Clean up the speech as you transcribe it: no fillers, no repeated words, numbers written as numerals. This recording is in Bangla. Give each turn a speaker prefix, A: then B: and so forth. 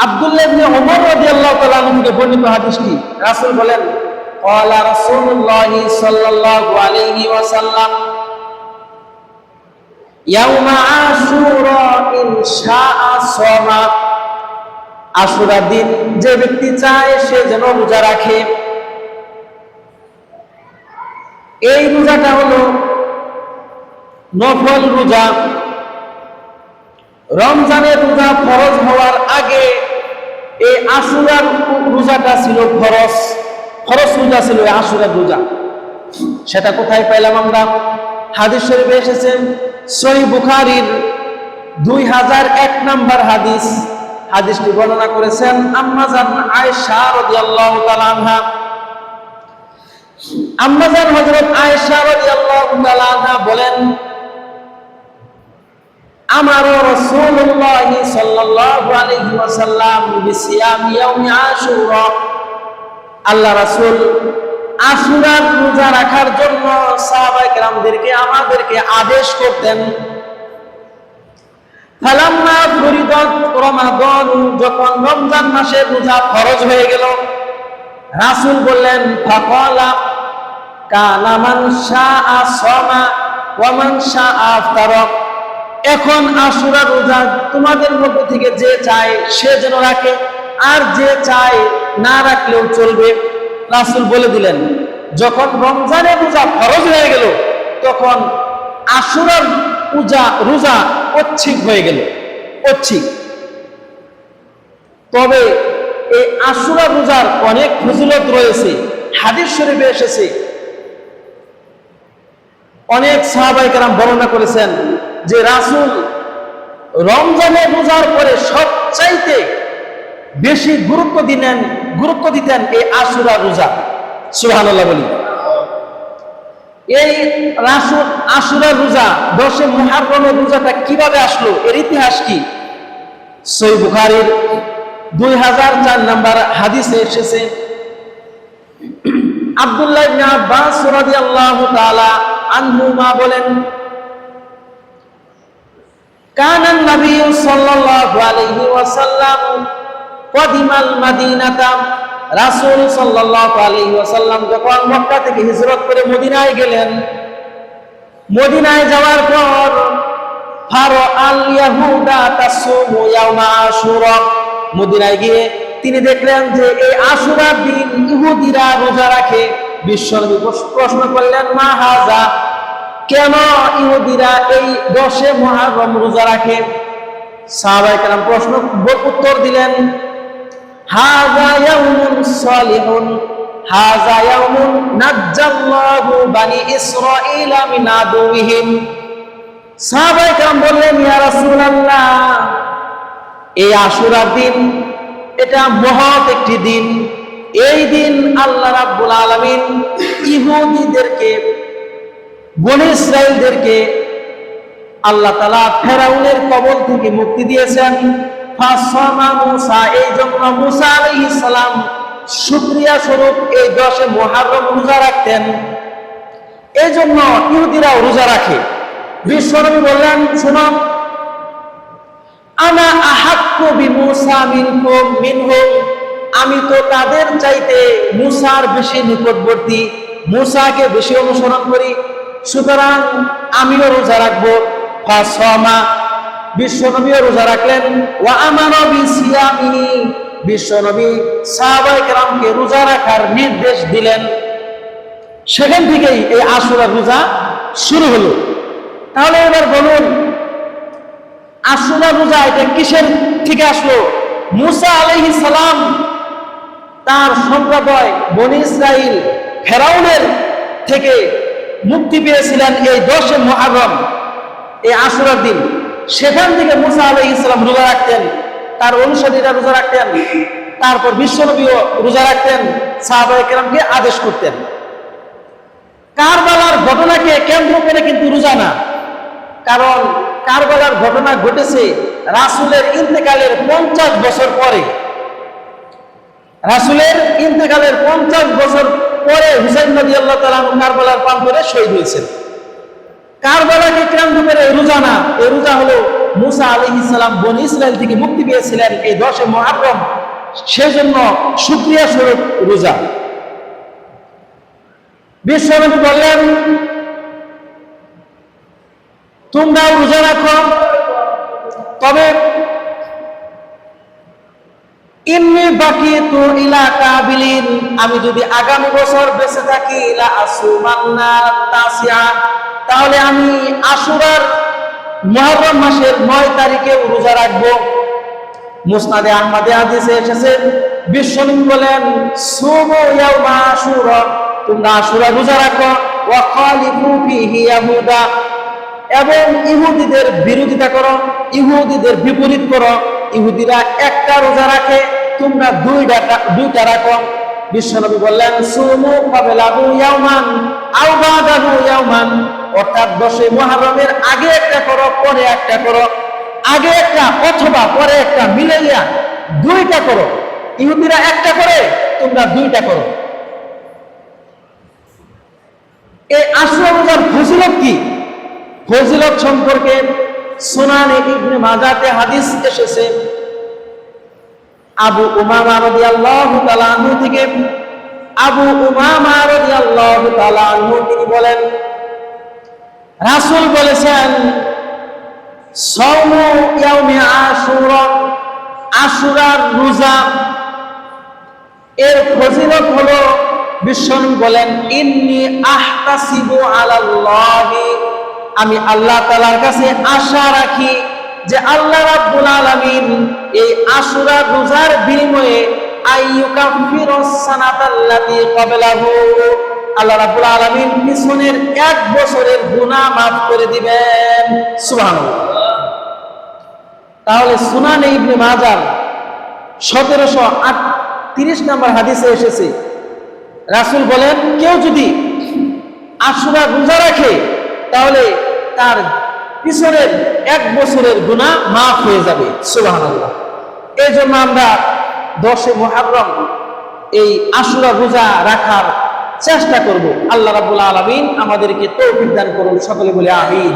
A: আব্দুল্লাহ ইবনে ওমর রাদিয়াল্লাহু তাআলা আনহু থেকে বর্ণিত হাদিসটি, রাসূল বলেন, ক্বালা রাসূলুল্লাহ সাল্লাল্লাহু আলাইহি ওয়াসাল্লাম, ইয়াউমা আশুরা ইন শাআ সামা। আশুরা দিন যে ব্যক্তি চায় সে যেন রোজা রাখে। এই রোজাটা হলো নফল রোজা। রমজানের রোজা ফরজ হওয়ার আগে এই আশুরার রোজাটা ছিল ফরজ রোজা ছিল এই আশুরার রোজা। সেটা কোথায় পাইলাম আমরা? হাদিস শরীফে এসেছেন, সহিহ বুখারীর 2001 নম্বর হাদিস। হাদিসটি বর্ণনা করেছেন আম্মা জান আয়েশা রাদিয়াল্লাহু তাআলা আনহা। আম্মা জান হযরত আয়েশা রাদিয়াল্লাহু তাআলা আনহা বলেন, আমার রাসূলুল্লাহ সাল্লাল্লাহু আলাইহি ওয়াসাল্লাম বিসিয়াম ইয়াউমি আশুরা। আল্লাহ রাসূল আশুরার রোজা রাখার জন্য সাহাবায়ে কেরামদেরকে আমাদেরকে আদেশ করতেন। ফালাম্মা ফুরিদাত রমাদান, যখন রমজান মাসের রোজা ফরজ হয়ে গেল, রাসূল বললেন, ফাকালা কানা মান শাআ সামা ওয়া মান শাআ আফতারা। এখন আশুরা রোজা তোমাদের মধ্যে থেকে যে চায় সে যেন রাখে, আর যে চায় না রাখলেও চলবে। রাসূল বলে দিলেন, যখন রমজানের রোজা ফরজ হয়ে গেল তখন আশুরার রোজা ঐচ্ছিক হয়ে গেল, ঐচ্ছিক। তবে এই আশুরা রোজার অনেক ফজিলত রয়েছে। হাদিস শরীফে এসেছে, অনেক সাহাবায়ে কেরাম বর্ণনা করেছেন যে রাসূল রমজানের রোজার পরে সবচাইতে বেশি গুরুত্ব দিতেন এই আশুরা রোজা। সুবহানাল্লাহ বলি। এই রাসূল আশুরা রোজা 10 মুহররমের রোজাটা কিভাবে আসলো, এর ইতিহাস কি? সহিহ বুখারীর 2004 নম্বর হাদিসে এসেছে, আব্দুল্লাহ ইবনে আব্বাস রাদিয়াল্লাহু তাআলা আনহুমা বলেন, কানান নবী সাল্লাল্লাহু আলাইহি ওয়াসাল্লাম কদিমাল মাদিনাতা। রাসূল সাল্লাল্লাহু আলাইহি ওয়াসাল্লাম যখন মক্কা থেকে হিজরত করে মদিনায় গেলেন, মদিনায় যাওয়ার পর ফারা আল ইয়াহুদা তাসুমু ইয়াউমা আশুরা। মদিনায় গিয়ে তিনি দেখলেন যে এই আশুরার দিন ইহুদিরা রোজা রাখে। বিশ্বনবী প্রশ্ন করলেন, মা হাযা, কেন ইহুদিরা এই 10 মুহররম রোজা রাখে? সাহাবায়ে কেরাম উত্তর দিলেন, হাযা ইয়াউমুন সালিহুন, হাযা ইয়াউমুন নাজ্জাল্লাহু বানি ইসরাঈলা মিন আদুইহিম। সাহাবায়ে কেরাম বললেন, ইয়া রাসূলুল্লাহ, এই আশুরার দিন এটা মহৎ একটি দিন। এই দিন আল্লাহ রাব্বুল আলামিন ইহুদিদেরকে, বনী ইসরাঈলদেরকে আল্লাহ তাআলা ফেরাউনের কবল থেকে মুক্তি দিয়েছেন। ফাসামা মুসা, এই জন্য মুসা আলাইহিস সালাম শুকরিয়া স্বরূপ এই 10 মুহররম রোজা রাখতেন। এই জন্য ইহুদিরাও রোজা রাখে। বিশ্বনবী বললেন, শোনো, আনা আহাক্কু বিমুসা মিনহুম, আমি তো তাদের চাইতে মুসার বেশি নিকটবর্তী, মুসাকে বেশি অনুসরণ করি, সুতরাং আমিও রোজা রাখবো। ফাসামা, বিশ্বনবীও রোজা রাখলেন। ওয়া আমারা বিসিয়ামিহি, বিশ্বনবী সাহাবায়ে কেরামকে রোজা রাখার নির্দেশ দিলেন। সেখান থেকেই এই আশুরা রোজা শুরু হলো। তাহলে এবার বলুন, আশুরা রোজা এটা কিসের থেকে আসলো? মুসা আলাইহিস সালাম তার সম্প্রদায় বনী ইসরাইল ফেরাউনের থেকে মুক্তি পেয়েছিলেন এই 10 মুহররম, এই আশুরার দিন। সেখান থেকে মুসা আলাইহিস সালাম রোজা রাখতেন, তার অনুসারীরা রোজা রাখতেন, তারপর বিশ্বনবীও রোজা রাখতেন, সাহাবায়ে কেরামকে আদেশ করতেন। কারবালার ঘটনাকে কেন্দ্র করে কিন্তু রোজা না, কারণ কারবালার ঘটনা ঘটেছে রাসূলের ইন্তেকালের 50 বছর পরে। রাসূলের ইন্তেকালের 50 বছর পরে হুসাইন রাদিয়াল্লাহু তাআলা কারবালার প্রান্তরে শহীদ হয়েছেন। কারবালাকে কেন্দ্র করে রোজা না, এই রোজা হলো মুসা আলাইহিস সালাম বনী ইসরাইল থেকে মুক্তি পেয়েছিলেন এই 10 মুহররম, সেজন্য শুকরিয়া স্বরূপ রোজা। বিশ্বনবী বললেন, তোমরাও রোজা রাখো, তবে ইন্নী বাকিতু ইলা কাবিলিন, আমি যদি আগামী বছর বেঁচে থাকি, ইলা আসুমান্না তাসিয়া, তাহলে আমি আশুরার মুহররম মাসের 9 তারিখে রোজা রাখবো। মুসনাদে আহমদে হাদিসে এসেছে, বিশ্বনবী বলেন, সুমু ইয়াউমা আশুরা, তোমরা আশুরা রোজা রাখো, ওয়া খালিফু ফিহি ইয়াহুদা, এবং ইহুদিদের বিরোধিতা করো, ইহুদিদের বিপরীত করো। ইহুদিরা একটা রোজা রাখে, তোমরা দুইটা রাখো। বিশ্বনবী বললেন, সুমু ক্বাবলাহু ইয়াওমান আও বাদাহু ইয়াওমান, অর্থাৎ 10 মুহররমের আগে একটা করো, পরে একটা করো, আগে একটা অথবা পরে একটা মিলাইয়া দুইটা করো। ইহুদিরা একটা করে, তোমরা দুইটা করো। এই আশুরা রোজার ফজিলত কি? ফজিলত সম্পর্কে সুনানে ইবনে মাজাতে হাদিস এসেছে। আবু উমামা রাদিয়াল্লাহু তাআলা আনহু থেকে, আবু উমামা রাদিয়াল্লাহু তাআলা আনহু তিনি বলেন, রাসূল বলেছেন, সাওমু ইয়াউমি আশুরা, আশুরার রোজা এর ফজিলত হলো, বিশ্বনবী বলেন, ইন্নী আহতাসিবু আলাল্লাহি, আমি আল্লাহ তাআলার কাছে আশা রাখি যে আল্লাহ রাব্বুল আলামিন এই আশুরা রোজার বিনিময়ে আইয়ুকাফিরুস সানাতাল্লাতী ক্বাবলাহু, আল্লাহ রাব্বুল আলামিন পিছনের 1 বছরের গুনাহ মাফ করে দিবেন। সুবহানাল্লাহ। তাহলে সুনানে ইবনে মাজাহ 1738 নম্বর হাদিসে এসেছে, রাসূল বলেন, কেউ যদি আশুরা রোজা রাখে তাহলে তার পিছনের 1 বছরের গুনাহ মাফ হয়ে যাবে। সুবহানাল্লাহ। এই জন্য আমরা 10 মুহররম এই আশুরা রোজা রাখার চেষ্টা করব। আল্লাহ রাব্বুল আলামিন আমাদেরকে তৌফিক দান করুন, সকলে বলে আমিন।